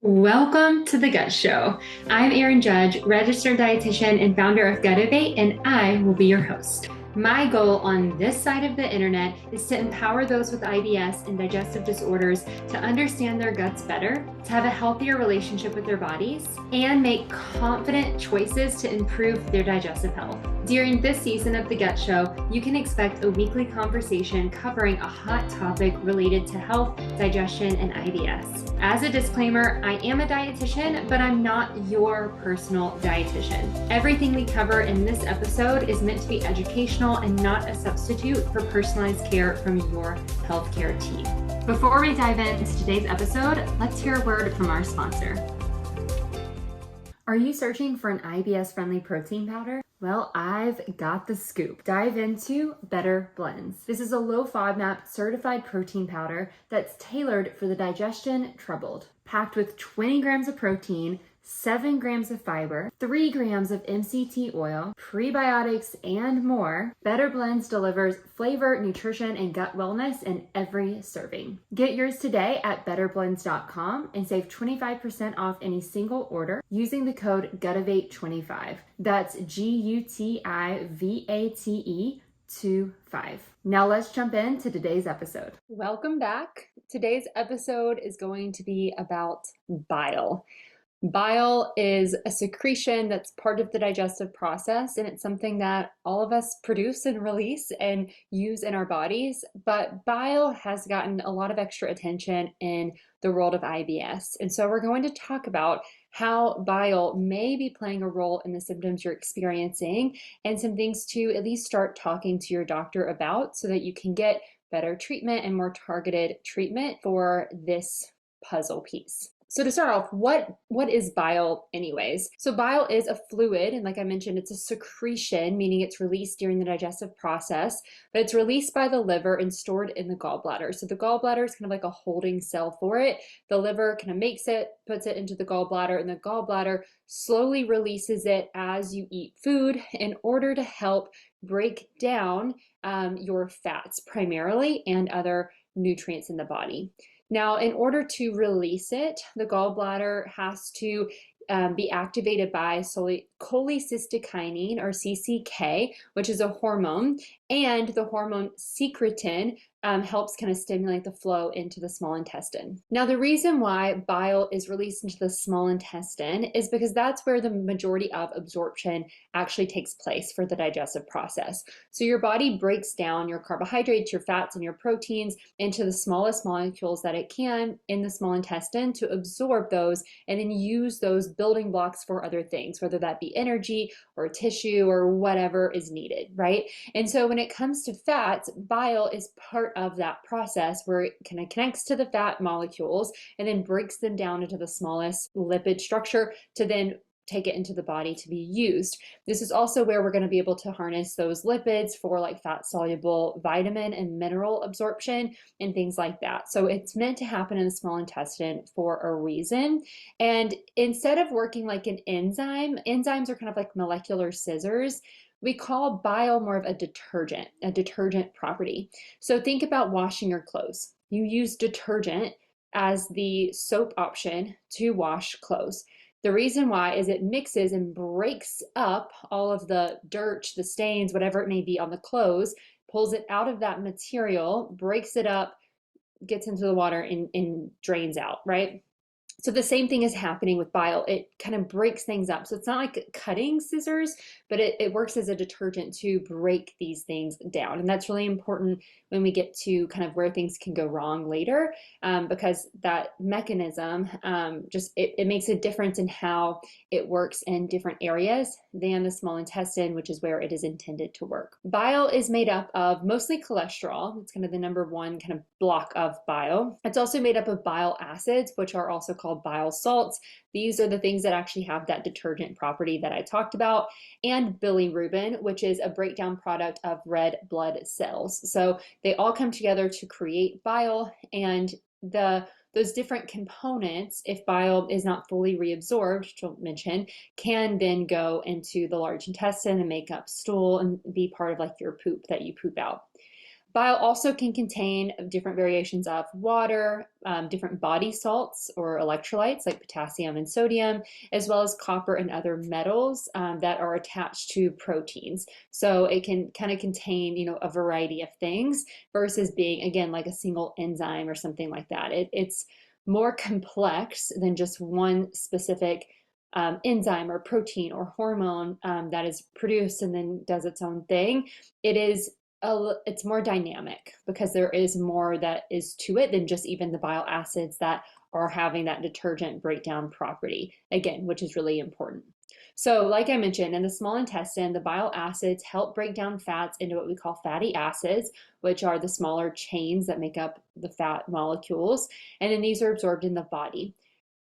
Welcome to the Gut Show. I'm Erin Judge, registered dietitian and founder of Gutivate, and I will be your host. My goal on this side of the internet is to empower those with IBS and digestive disorders to understand their guts better, to have a healthier relationship with their bodies, and make confident choices to improve their digestive health. During this season of the Gut Show, you can expect a weekly conversation covering a hot topic related to health, digestion, and IBS. As a disclaimer, I am a dietitian, but I'm not your personal dietitian. Everything we cover in this episode is meant to be educational and not a substitute for personalized care from your healthcare team. Before we dive into today's episode, let's hear a word from our sponsor. Are you searching for an IBS-friendly protein powder? Well, I've got the scoop. Dive into Better Blends. This is a low FODMAP certified protein powder that's tailored for the digestion troubled. Packed with 20 grams of protein, 7 grams of fiber, 3 grams of MCT oil, prebiotics, and more, Better Blends delivers flavor, nutrition, and gut wellness in every serving. Get yours today at betterblends.com and save 25% off any single order using the code GUTIVATE25. That's GUTIVATE25. Now let's jump into today's episode. Welcome back. Today's episode is going to be about bile. Bile is a secretion that's part of the digestive process, and it's something that all of us produce and release and use in our bodies. But bile has gotten a lot of extra attention in the world of IBS. And so we're going to talk about how bile may be playing a role in the symptoms you're experiencing and some things to at least start talking to your doctor about so that you can get better treatment and more targeted treatment for this puzzle piece. So to start off, what is bile anyways? So bile is a fluid, and like I mentioned, it's a secretion, meaning it's released during the digestive process, but it's released by the liver and stored in the gallbladder. So the gallbladder is kind of like a holding cell for it. The liver kind of makes it, puts it into the gallbladder, and the gallbladder slowly releases it as you eat food in order to help break down your fats primarily and other nutrients in the body. Now, in order to release it, the gallbladder has to be activated by cholecystokinin or CCK, which is a hormone, and the hormone secretin helps kind of stimulate the flow into the small intestine. Now, the reason why bile is released into the small intestine is because that's where the majority of absorption actually takes place for the digestive process. So your body breaks down your carbohydrates, your fats, and your proteins into the smallest molecules that it can in the small intestine to absorb those and then use those building blocks for other things, whether that be energy or tissue or whatever is needed, right? And so when it comes to fats, bile is part of that process where it kind of connects to the fat molecules and then breaks them down into the smallest lipid structure to then take it into the body to be used. This is also where we're going to be able to harness those lipids for like fat soluble vitamin and mineral absorption and things like that. So it's meant to happen in the small intestine for a reason. And instead of working like an enzyme, enzymes are kind of like molecular scissors. We call bile more of a detergent property. So think about washing your clothes. You use detergent as the soap option to wash clothes. The reason why is it mixes and breaks up all of the dirt, the stains, whatever it may be on the clothes, pulls it out of that material, breaks it up, gets into the water and drains out, right? So the same thing is happening with bile. It kind of breaks things up. So it's not like cutting scissors, but it works as a detergent to break these things down. And that's really important when we get to kind of where things can go wrong later, because that mechanism it makes a difference in how it works in different areas than the small intestine, which is where it is intended to work. Bile is made up of mostly cholesterol. It's kind of the number one kind of block of bile. It's also made up of bile acids, which are also called bile salts. These are the things that actually have that detergent property that I talked about, and bilirubin, which is a breakdown product of red blood cells. So they all come together to create bile, and those different components, if bile is not fully reabsorbed, which I'll mention, can then go into the large intestine and make up stool and be part of like your poop that you poop out. Bile also can contain different variations of water, different body salts or electrolytes like potassium and sodium, as well as copper and other metals that are attached to proteins. So it can kind of contain, a variety of things versus being, again, like a single enzyme or something like that. It's more complex than just one specific enzyme or protein or hormone that is produced and then does its own thing. It's more dynamic because there is more that is to it than just even the bile acids that are having that detergent breakdown property, again, which is really important. So like I mentioned, in the small intestine, the bile acids help break down fats into what we call fatty acids, which are the smaller chains that make up the fat molecules, and then these are absorbed in the body.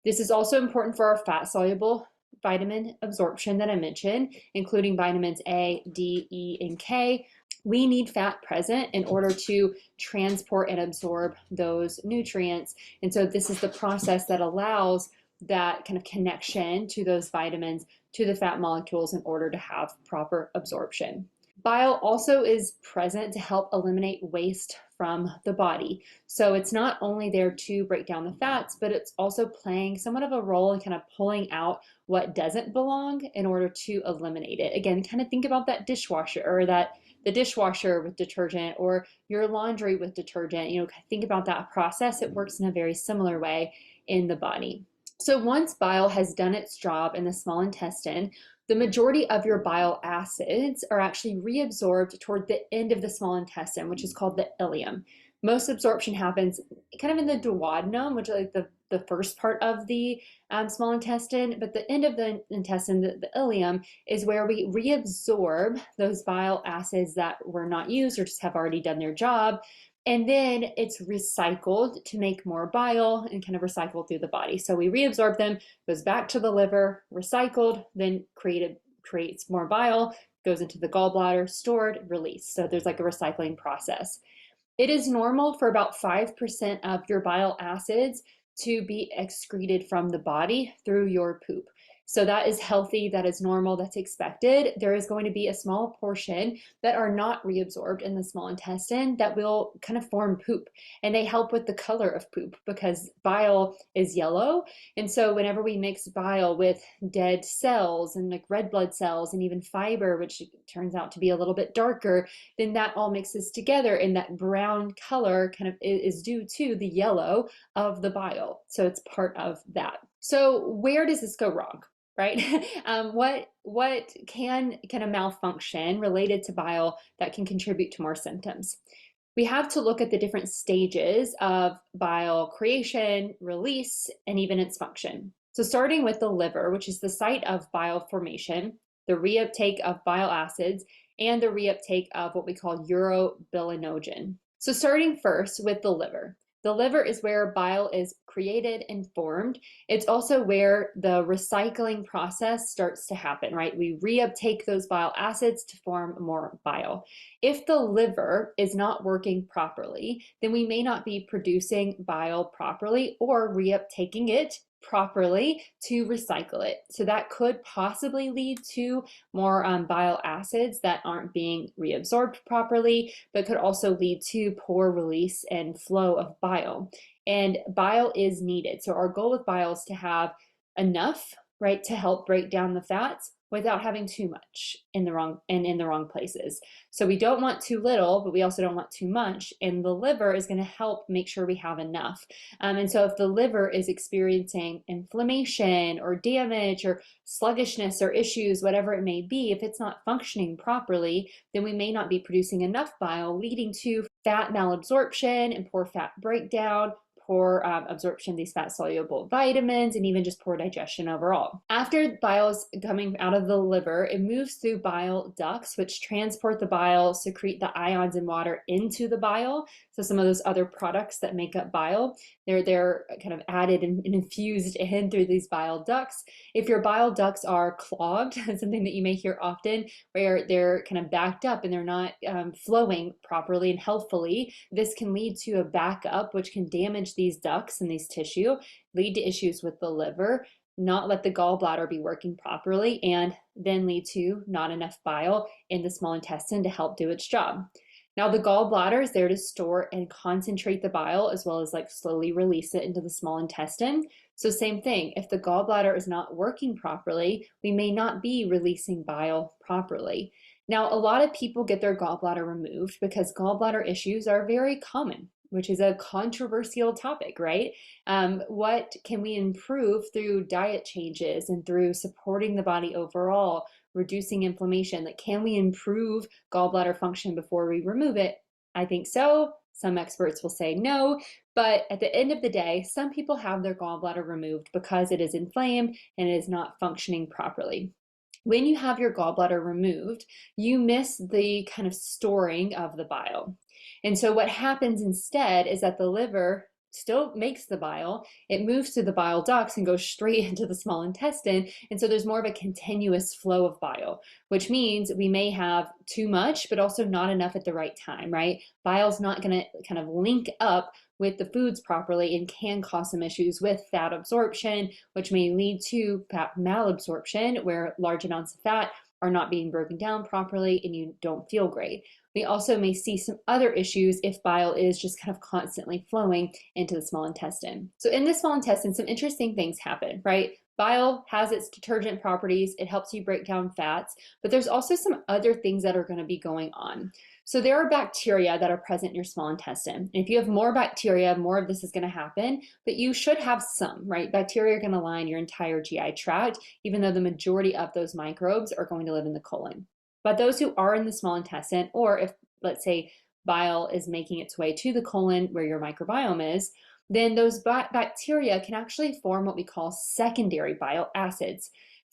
This is also important for our fat-soluble vitamin absorption that I mentioned, including vitamins A, D, E, and K. We need fat present in order to transport and absorb those nutrients. And so this is the process that allows that kind of connection to those vitamins, to the fat molecules in order to have proper absorption. Bile also is present to help eliminate waste from the body. So it's not only there to break down the fats, but it's also playing somewhat of a role in kind of pulling out what doesn't belong in order to eliminate it. Again, kind of think about that dishwasher or the dishwasher with detergent or your laundry with detergent. Think about that process. It works in a very similar way in the body. So once bile has done its job in the small intestine, the majority of your bile acids are actually reabsorbed toward the end of the small intestine, which is called the ileum. Most absorption happens kind of in the duodenum, which is like the first part of the small intestine, but the end of the intestine, the ileum, is where we reabsorb those bile acids that were not used or just have already done their job. And then it's recycled to make more bile and kind of recycled through the body. So we reabsorb them, goes back to the liver, recycled, then creates more bile, goes into the gallbladder, stored, released. So there's like a recycling process. It is normal for about 5% of your bile acids to be excreted from the body through your poop. So that is healthy, that is normal, that's expected. There is going to be a small portion that are not reabsorbed in the small intestine that will kind of form poop. And they help with the color of poop because bile is yellow. And so whenever we mix bile with dead cells and like red blood cells and even fiber, which turns out to be a little bit darker, then that all mixes together and that brown color kind of is due to the yellow of the bile. So it's part of that. So where does this go wrong? Right? What can a malfunction related to bile that can contribute to more symptoms? We have to look at the different stages of bile creation, release, and even its function. So starting with the liver, which is the site of bile formation, the reuptake of bile acids, and the reuptake of what we call urobilinogen. So starting first with the liver. The liver is where bile is created and formed. It's also where the recycling process starts to happen, right? We reuptake those bile acids to form more bile. If the liver is not working properly, then we may not be producing bile properly or reuptaking it properly to recycle it. So that could possibly lead to more bile acids that aren't being reabsorbed properly, but could also lead to poor release and flow of bile. And bile is needed. So our goal with bile is to have enough, right, to help break down the fats without having too much in the wrong places. So we don't want too little, but we also don't want too much. And the liver is going to help make sure we have enough. And so if the liver is experiencing inflammation or damage or sluggishness or issues, whatever it may be, if it's not functioning properly, then we may not be producing enough bile, leading to fat malabsorption and poor fat breakdown, poor absorption of these fat-soluble vitamins, and even just poor digestion overall. After bile is coming out of the liver, it moves through bile ducts, which transport the bile, secrete the ions and water into the bile. So some of those other products that make up bile, they're kind of added and infused in through these bile ducts. If your bile ducts are clogged, something that you may hear often, where they're kind of backed up and they're not flowing properly and healthfully, this can lead to a backup, which can damage these ducts and these tissue, lead to issues with the liver, not let the gallbladder be working properly, and then lead to not enough bile in the small intestine to help do its job. Now, the gallbladder is there to store and concentrate the bile as well as like slowly release it into the small intestine. So, same thing, if the gallbladder is not working properly, we may not be releasing bile properly. Now, a lot of people get their gallbladder removed because gallbladder issues are very common, which is a controversial topic, right? What can we improve through diet changes and through supporting the body overall, reducing inflammation? Like, can we improve gallbladder function before we remove it? I think so. Some experts will say no, but at the end of the day, some people have their gallbladder removed because it is inflamed and it is not functioning properly. When you have your gallbladder removed, you miss the kind of storing of the bile. And so what happens instead is that the liver still makes the bile, it moves through the bile ducts and goes straight into the small intestine. And so there's more of a continuous flow of bile, which means we may have too much, but also not enough at the right time, right? Bile's not going to kind of link up with the foods properly and can cause some issues with fat absorption, which may lead to fat malabsorption, where large amounts of fat are not being broken down properly and you don't feel great. We also may see some other issues if bile is just kind of constantly flowing into the small intestine. So in the small intestine, some interesting things happen, right? Bile has its detergent properties. It helps you break down fats, but there's also some other things that are going to be going on. So there are bacteria that are present in your small intestine. And if you have more bacteria, more of this is going to happen, but you should have some, right? Bacteria are going to line your entire GI tract, even though the majority of those microbes are going to live in the colon. But those who are in the small intestine, or if, let's say, bile is making its way to the colon where your microbiome is, then those bacteria can actually form what we call secondary bile acids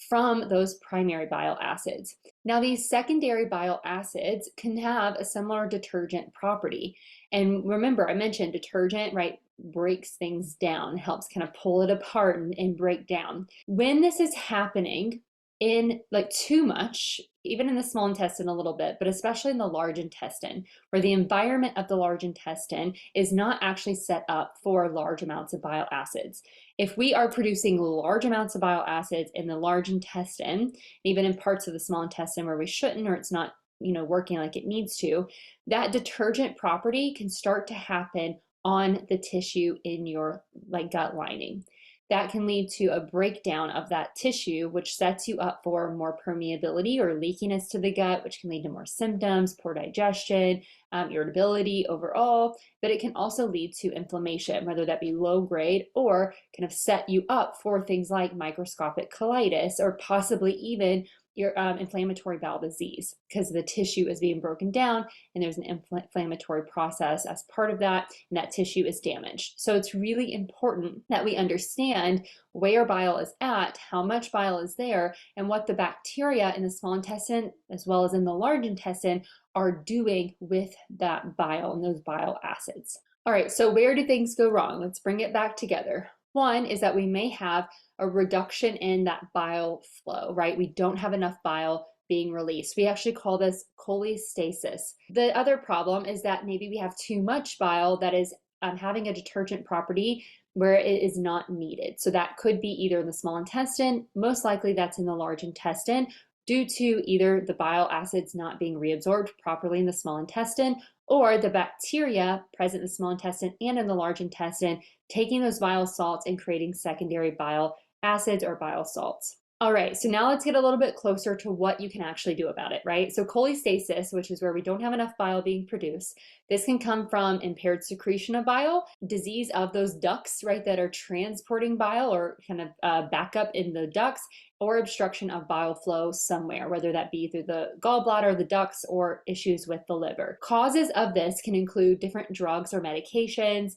from those primary bile acids. Now, these secondary bile acids can have a similar detergent property. And remember, I mentioned detergent, right, breaks things down, helps kind of pull it apart and break down. When this is happening in like too much, even in the small intestine a little bit, but especially in the large intestine, where the environment of the large intestine is not actually set up for large amounts of bile acids. If we are producing large amounts of bile acids in the large intestine, even in parts of the small intestine where we shouldn't, or it's not, working like it needs to, that detergent property can start to happen on the tissue in your gut lining. That can lead to a breakdown of that tissue, which sets you up for more permeability or leakiness to the gut, which can lead to more symptoms, poor digestion, irritability overall. But it can also lead to inflammation, whether that be low grade or kind of set you up for things like microscopic colitis or possibly even your inflammatory bowel disease, because the tissue is being broken down and there's an inflammatory process as part of that, and that tissue is damaged. So it's really important that we understand where bile is at, how much bile is there, and what the bacteria in the small intestine as well as in the large intestine are doing with that bile and those bile acids. All right, so where do things go wrong? Let's bring it back together. One is that we may have a reduction in that bile flow, right? We don't have enough bile being released. We actually call this cholestasis. The other problem is that maybe we have too much bile that is having a detergent property where it is not needed. So that could be either in the small intestine, most likely that's in the large intestine, due to either the bile acids not being reabsorbed properly in the small intestine, or the bacteria present in the small intestine and in the large intestine taking those bile salts and creating secondary bile acids or bile salts. All right, so now let's get a little bit closer to what you can actually do about it, right? So cholestasis, which is where we don't have enough bile being produced, this can come from impaired secretion of bile, disease of those ducts, right, that are transporting bile or kind of backup in the ducts, or obstruction of bile flow somewhere, whether that be through the gallbladder, the ducts, or issues with the liver. Causes of this can include different drugs or medications,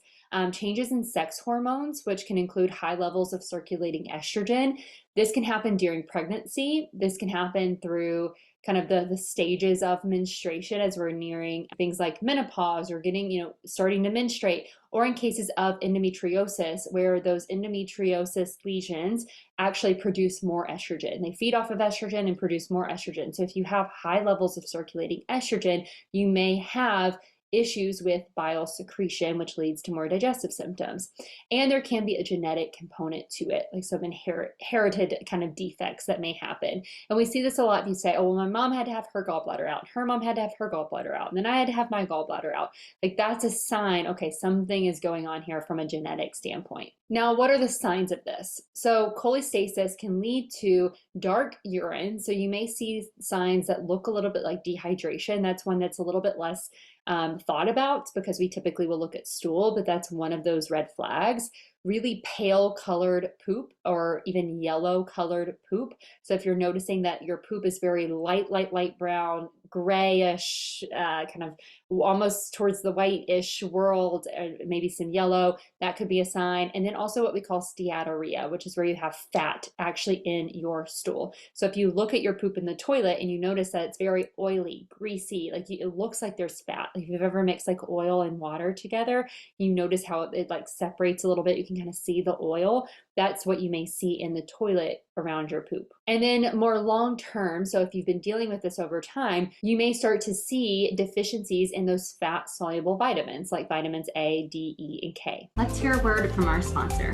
changes in sex hormones, which can include high levels of circulating estrogen. This can happen during pregnancy. This can happen through kind of the stages of menstruation as we're nearing things like menopause or getting, starting to menstruate, or in cases of endometriosis, where those endometriosis lesions actually produce more estrogen. They feed off of estrogen and produce more estrogen. So if you have high levels of circulating estrogen, you may have issues with bile secretion, which leads to more digestive symptoms. And there can be a genetic component to it, like some inherited kind of defects that may happen. And we see this a lot. If you say, oh, well, my mom had to have her gallbladder out, her mom had to have her gallbladder out, and then I had to have my gallbladder out. Like that's a sign, okay, something is going on here from a genetic standpoint. Now, what are the signs of this? So cholestasis can lead to dark urine. So you may see signs that look a little bit like dehydration. That's one that's a little bit less thought about because we typically will look at stool, but that's one of those red flags. Really pale colored poop or even yellow colored poop. So if you're noticing that your poop is very light brown, grayish, kind of almost towards the whitish world, maybe some yellow, that could be a sign. And then also what we call steatorrhea, which is where you have fat actually in your stool. So if you look at your poop in the toilet and you notice that it's very oily, greasy, like it looks like there's fat. Like if you've ever mixed like oil and water together, you notice how it like separates a little bit. You can kind of see the oil. That's what you may see in the toilet around your poop. And then more long term, so if you've been dealing with this over time, you may start to see deficiencies in those fat soluble vitamins like vitamins A, D, E, and K. Let's hear a word from our sponsor.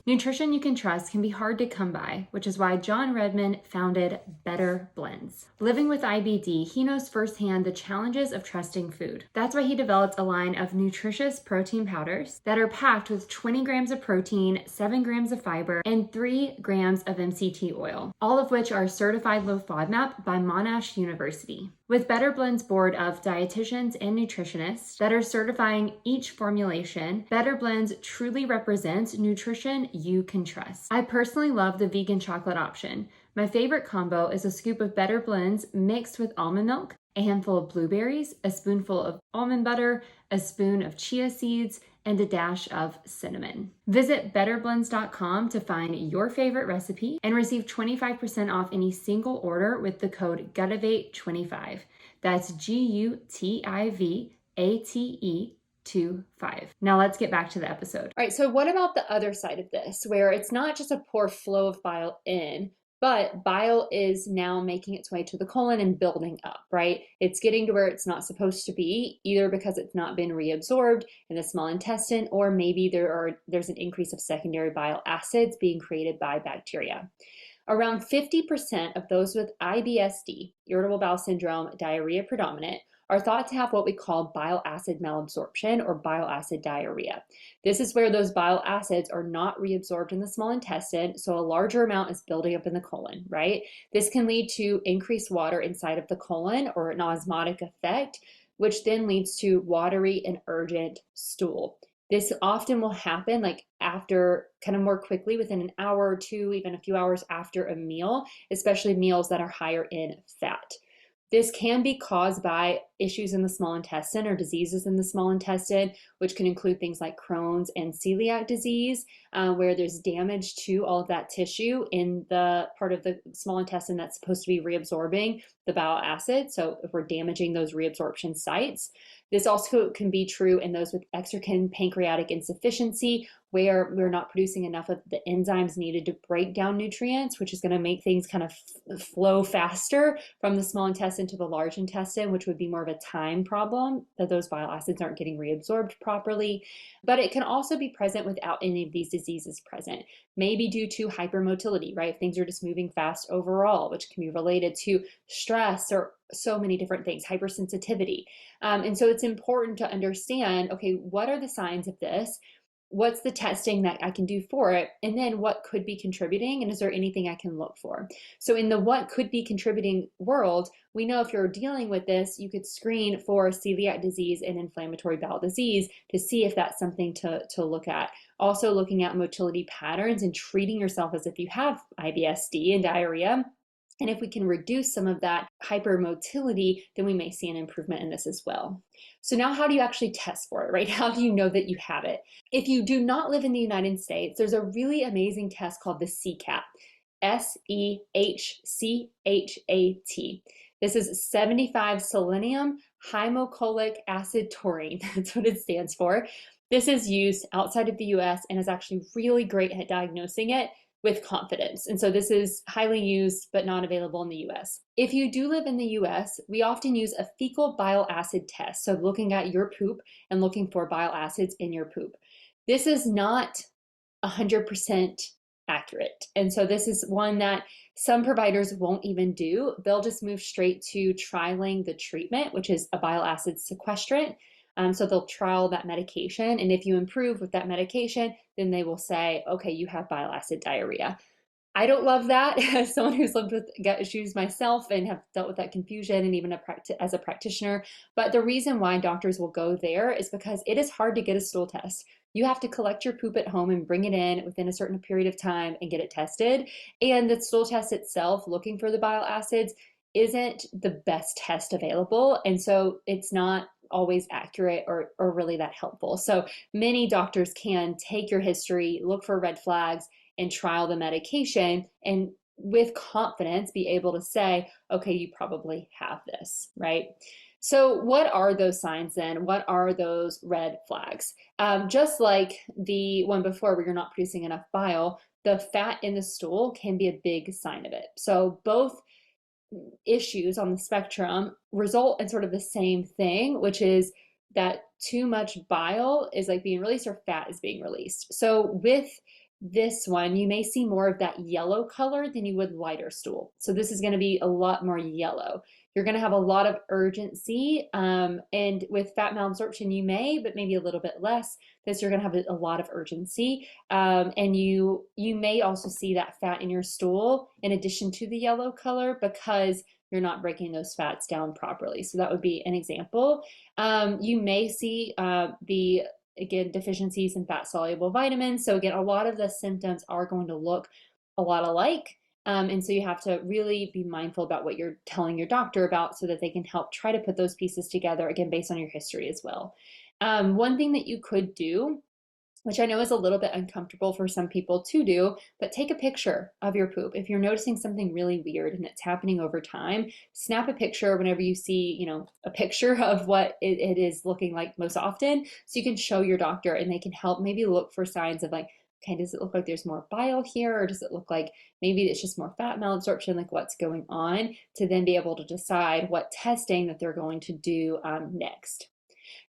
Nutrition you can trust can be hard to come by, which is why John Redmond founded Better Blends. Living with IBD, he knows firsthand the challenges of trusting food. That's why he developed a line of nutritious protein powders that are packed with 20 grams of protein, 7 grams of fiber, and 3 grams of MCT oil, all of which are certified low FODMAP by Monash University. With Better Blend's board of dietitians and nutritionists that are certifying each formulation, Better Blends truly represents nutrition you can trust. I personally love the vegan chocolate option. My favorite combo is a scoop of Better Blends mixed with almond milk, a handful of blueberries, a spoonful of almond butter, a spoon of chia seeds, and a dash of cinnamon. Visit betterblends.com to find your favorite recipe and receive 25% off any single order with the code Gutivate25. That's GUTIVATE25. Now let's get back to the episode. All right, so what about the other side of this, where it's not just a poor flow of bile in, but bile is now making its way to the colon and building up, right? It's getting to where it's not supposed to be, either because it's not been reabsorbed in the small intestine, or maybe there's an increase of secondary bile acids being created by bacteria. Around 50% of those with IBS-D, irritable bowel syndrome, diarrhea predominant, are thought to have what we call bile acid malabsorption or bile acid diarrhea. This is where those bile acids are not reabsorbed in the small intestine, so a larger amount is building up in the colon, right? This can lead to increased water inside of the colon or an osmotic effect, which then leads to watery and urgent stool. This often will happen like after kind of more quickly within an hour or two, even a few hours after a meal, especially meals that are higher in fat. This can be caused by issues in the small intestine or diseases in the small intestine, which can include things like Crohn's and celiac disease, where there's damage to all of that tissue in the part of the small intestine that's supposed to be reabsorbing the bile acid. So if we're damaging those reabsorption sites, this also can be true in those with exocrine pancreatic insufficiency, where we're not producing enough of the enzymes needed to break down nutrients, which is going to make things kind of flow faster from the small intestine to the large intestine, which would be more of a time problem that those bile acids aren't getting reabsorbed properly. But it can also be present without any of these diseases present, maybe due to hypermotility, right? Things are just moving fast overall, which can be related to stress or so many different things, hypersensitivity. And so it's important to understand, okay, what are the signs of this? What's the testing that I can do for it? And then what could be contributing? And is there anything I can look for? So in the what could be contributing world, we know if you're dealing with this, you could screen for celiac disease and inflammatory bowel disease to see if that's something to look at. Also looking at motility patterns and treating yourself as if you have IBS-D and diarrhea. And if we can reduce some of that hypermotility, then we may see an improvement in this as well. So now how do you actually test for it, right? How do you know that you have it? If you do not live in the United States, there's a really amazing test called the CHCAT, SEHCHAT. This is 75 selenium hypocholic acid taurine. That's what it stands for. This is used outside of the US and is actually really great at diagnosing it with confidence. And so this is highly used, but not available in the US. If you do live in the US, we often use a fecal bile acid test. So looking at your poop and looking for bile acids in your poop. This is not 100% accurate. And so this is one that some providers won't even do. They'll just move straight to trialing the treatment, which is a bile acid sequestrant. So they'll trial that medication. And if you improve with that medication, then they will say, okay, you have bile acid diarrhea. I don't love that as someone who's lived with gut issues myself and have dealt with that confusion and even as a practitioner. But the reason why doctors will go there is because it is hard to get a stool test. You have to collect your poop at home and bring it in within a certain period of time and get it tested. And the stool test itself, looking for the bile acids, isn't the best test available. And so it's not always accurate or really that helpful. So many doctors can take your history, look for red flags, and trial the medication and with confidence be able to say, okay, you probably have this, right? So what are those signs then? What are those red flags? Just like the one before where you're not producing enough bile, the fat in the stool can be a big sign of it. So both issues on the spectrum result in sort of the same thing, which is that too much bile is like being released or fat is being released. So with this one, you may see more of that yellow color than you would lighter stool. So this is going to be a lot more yellow. You're going to have a lot of urgency. And with fat malabsorption, you may, but maybe a little bit less, because you're going to have a lot of urgency. And you may also see that fat in your stool in addition to the yellow color because you're not breaking those fats down properly. So that would be an example. You may see again, deficiencies in fat soluble vitamins. So again, a lot of the symptoms are going to look a lot alike. And so you have to really be mindful about what you're telling your doctor about so that they can help try to put those pieces together, again, based on your history as well. One thing that you could do, which I know is a little bit uncomfortable for some people to do, but take a picture of your poop. If you're noticing something really weird and it's happening over time, snap a picture whenever you see, a picture of what it is looking like most often, so you can show your doctor and they can help maybe look for signs of like, okay, does it look like there's more bile here? Or does it look like maybe it's just more fat malabsorption, like what's going on, to then be able to decide what testing that they're going to do next.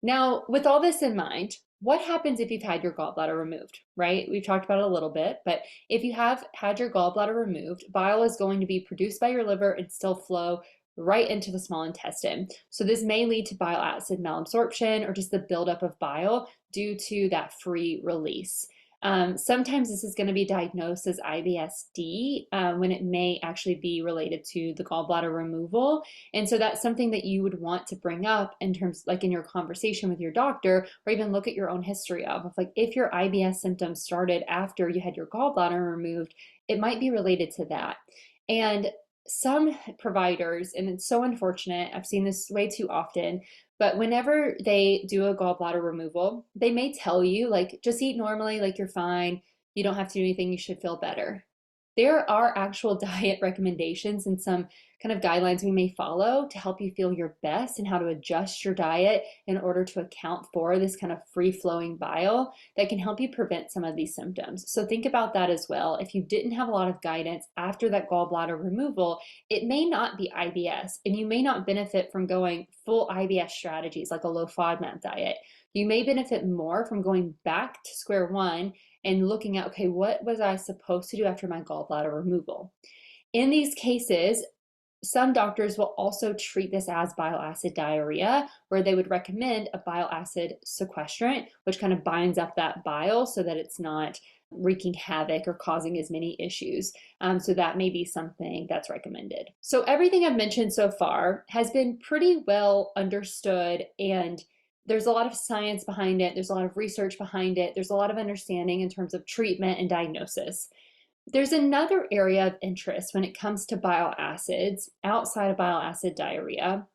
Now, with all this in mind, what happens if you've had your gallbladder removed, right? We've talked about it a little bit, but if you have had your gallbladder removed, bile is going to be produced by your liver and still flow right into the small intestine. So this may lead to bile acid malabsorption or just the buildup of bile due to that free release. Sometimes this is going to be diagnosed as IBS-D when it may actually be related to the gallbladder removal. And so that's something that you would want to bring up in terms, like in your conversation with your doctor, or even look at your own history of like, if your IBS symptoms started after you had your gallbladder removed, it might be related to that. And some providers, and it's so unfortunate, I've seen this way too often, but whenever they do a gallbladder removal, they may tell you, like, just eat normally, like you're fine, you don't have to do anything, you should feel better. There are actual diet recommendations and some kind of guidelines we may follow to help you feel your best and how to adjust your diet in order to account for this kind of free-flowing bile that can help you prevent some of these symptoms. So think about that as well. If you didn't have a lot of guidance after that gallbladder removal, it may not be IBS, and you may not benefit from going full IBS strategies like a low FODMAP diet. You may benefit more from going back to square one and looking at, okay, what was I supposed to do after my gallbladder removal? In these cases, some doctors will also treat this as bile acid diarrhea, where they would recommend a bile acid sequestrant, which kind of binds up that bile so that it's not wreaking havoc or causing as many issues. So that may be something that's recommended. So everything I've mentioned so far has been pretty well understood, and there's a lot of science behind it. There's a lot of research behind it. There's a lot of understanding in terms of treatment and diagnosis. There's another area of interest when it comes to bile acids outside of bile acid diarrhea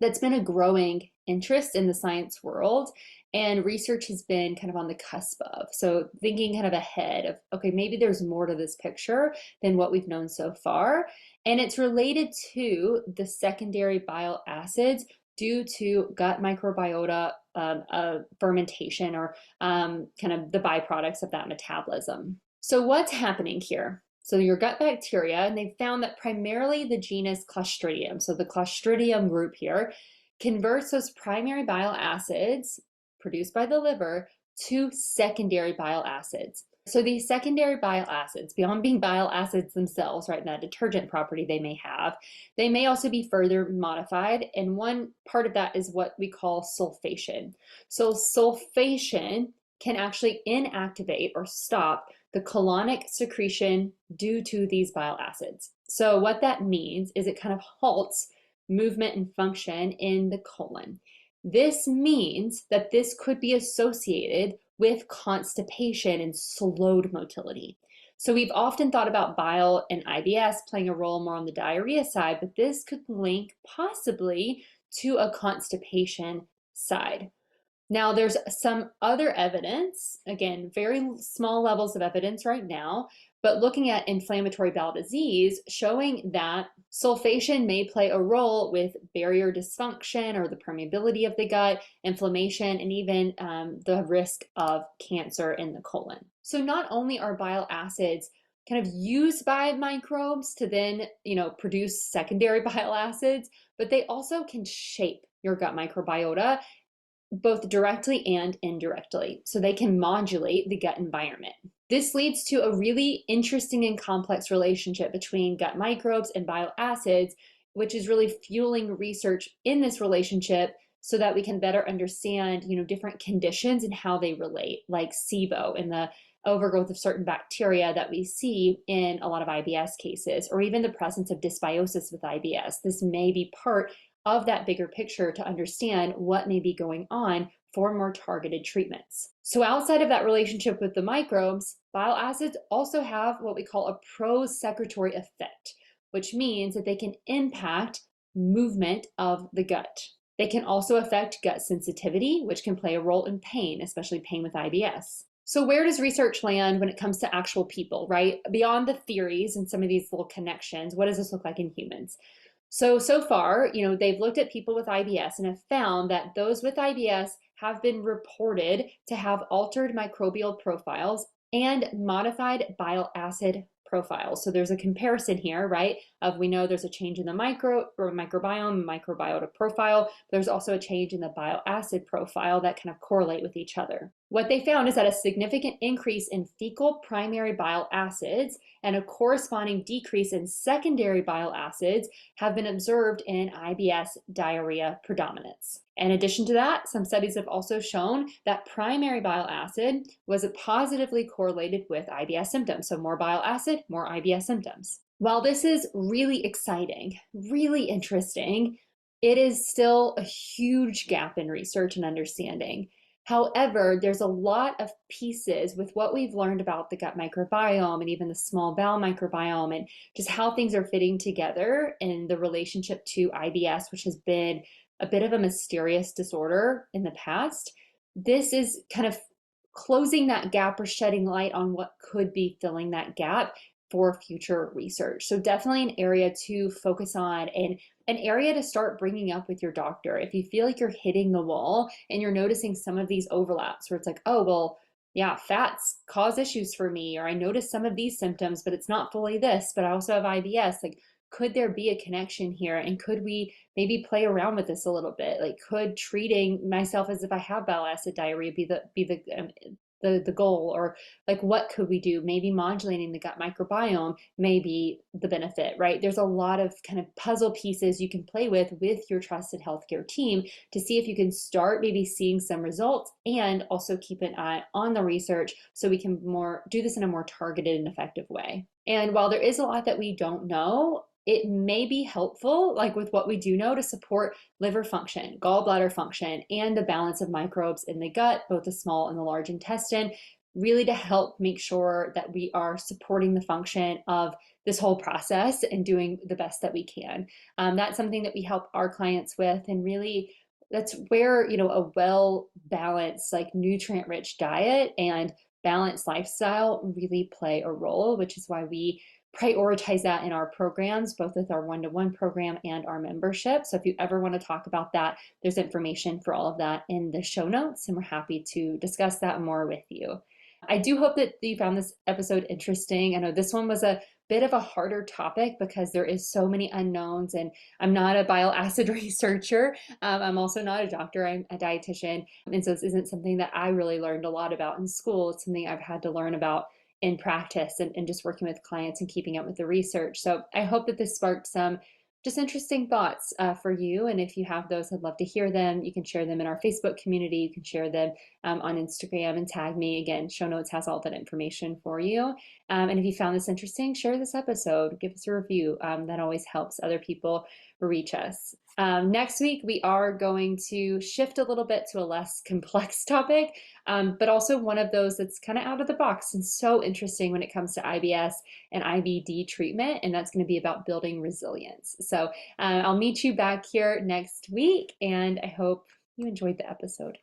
that's been a growing interest in the science world, and research has been kind of on the cusp of. So thinking kind of ahead of, okay, maybe there's more to this picture than what we've known so far. And it's related to the secondary bile acids due to gut microbiota fermentation or kind of the byproducts of that metabolism. So what's happening here? So your gut bacteria, and they found that primarily the genus Clostridium, so the Clostridium group here, converts those primary bile acids produced by the liver to secondary bile acids. So these secondary bile acids, beyond being bile acids themselves, right, and that detergent property they may have, they may also be further modified. And one part of that is what we call sulfation. So sulfation can actually inactivate or stop the colonic secretion due to these bile acids. So what that means is it kind of halts movement and function in the colon. This means that this could be associated with constipation and slowed motility. So we've often thought about bile and IBS playing a role more on the diarrhea side, but this could link possibly to a constipation side. Now, there's some other evidence, again, very small levels of evidence right now, but looking at inflammatory bowel disease, showing that sulfation may play a role with barrier dysfunction or the permeability of the gut, inflammation, and even the risk of cancer in the colon. So not only are bile acids kind of used by microbes to then, produce secondary bile acids, but they also can shape your gut microbiota both directly and indirectly, so they can modulate the gut environment. This leads to a really interesting and complex relationship between gut microbes and bile acids, which is really fueling research in this relationship so that we can better understand, different conditions and how they relate, like SIBO and the overgrowth of certain bacteria that we see in a lot of IBS cases, or even the presence of dysbiosis with IBS. This may be part of that bigger picture to understand what may be going on for more targeted treatments. So outside of that relationship with the microbes, bile acids also have what we call a prosecretory effect, which means that they can impact movement of the gut. They can also affect gut sensitivity, which can play a role in pain, especially pain with IBS. So where does research land when it comes to actual people, right? Beyond the theories and some of these little connections, what does this look like in humans? So far, they've looked at people with IBS and have found that those with IBS have been reported to have altered microbial profiles and modified bile acid profiles. So there's a comparison here, right? We know there's a change in the microbiota profile. There's also a change in the bile acid profile that kind of correlate with each other. What they found is that a significant increase in fecal primary bile acids and a corresponding decrease in secondary bile acids have been observed in IBS diarrhea predominance. In addition to that, some studies have also shown that primary bile acid was positively correlated with IBS symptoms. So more bile acid, more IBS symptoms. While this is really exciting, really interesting, it is still a huge gap in research and understanding. However, there's a lot of pieces with what we've learned about the gut microbiome and even the small bowel microbiome and just how things are fitting together in the relationship to IBS, which has been a bit of a mysterious disorder in the past. This is kind of closing that gap or shedding light on what could be filling that gap for future research. So definitely an area to focus on and an area to start bringing up with your doctor. If you feel like you're hitting the wall and you're noticing some of these overlaps where it's like, oh, well, yeah, fats cause issues for me, or I notice some of these symptoms, but it's not fully this, but I also have IBS. Like, could there be a connection here? And could we maybe play around with this a little bit? Like, could treating myself as if I have bile acid diarrhea be the goal? Or like, what could we do? Maybe modulating the gut microbiome may be the benefit, right? There's a lot of kind of puzzle pieces you can play with your trusted healthcare team to see if you can start maybe seeing some results, and also keep an eye on the research so we can do this in a more targeted and effective way. And while there is a lot that we don't know, it may be helpful, like with what we do know, to support liver function, gallbladder function, and the balance of microbes in the gut, both the small and the large intestine, really to help make sure that we are supporting the function of this whole process and doing the best that we can. That's something that we help our clients with, and really that's where, a well-balanced, like nutrient-rich diet and balanced lifestyle really play a role, which is why we prioritize that in our programs, both with our one-to-one program and our membership. So if you ever want to talk about that, there's information for all of that in the show notes, and we're happy to discuss that more with you. I do hope that you found this episode interesting. I know this one was a bit of a harder topic because there is so many unknowns, and I'm not a bile acid researcher. I'm also not a doctor. I'm a dietitian. And so this isn't something that I really learned a lot about in school. It's something I've had to learn about in practice and just working with clients and keeping up with the research. So I hope that this sparked some just interesting thoughts for you. And if you have those, I'd love to hear them. You can share them in our Facebook community. You can share them on Instagram and tag me. Again, show notes has all that information for you. And if you found this interesting, share this episode, give us a review. That always helps other people reach us. Next week, we are going to shift a little bit to a less complex topic, but also one of those that's kind of out of the box and so interesting when it comes to IBS and IBD treatment, and that's going to be about building resilience. So I'll meet you back here next week, and I hope you enjoyed the episode.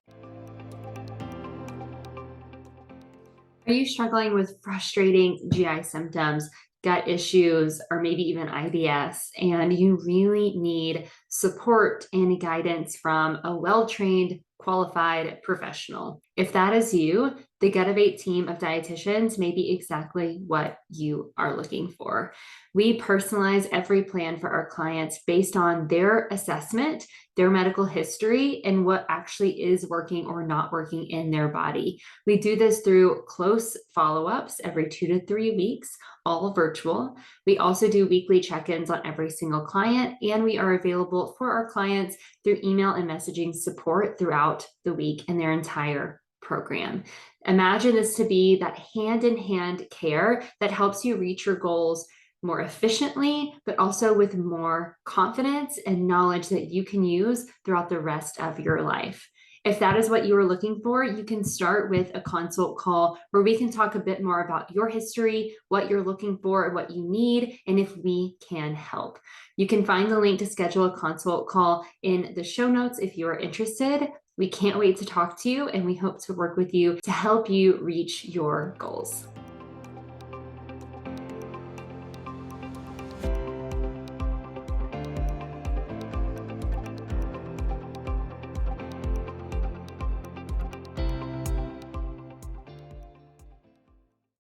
Are you struggling with frustrating GI symptoms, gut issues, or maybe even IBS, and you really need support and guidance from a well-trained, qualified professional? If that is you, the Gutivate team of dietitians may be exactly what you are looking for. We personalize every plan for our clients based on their assessment, their medical history, and what actually is working or not working in their body. We do this through close follow-ups every 2 to 3 weeks, all virtual. We also do weekly check-ins on every single client, and we are available for our clients through email and messaging support throughout the week and their entire program. Imagine this to be that hand-in-hand care that helps you reach your goals more efficiently, but also with more confidence and knowledge that you can use throughout the rest of your life. If that is what you are looking for, you can start with a consult call where we can talk a bit more about your history, what you're looking for, what you need, and if we can help. You can find the link to schedule a consult call in the show notes if you are interested. We can't wait to talk to you, and we hope to work with you to help you reach your goals.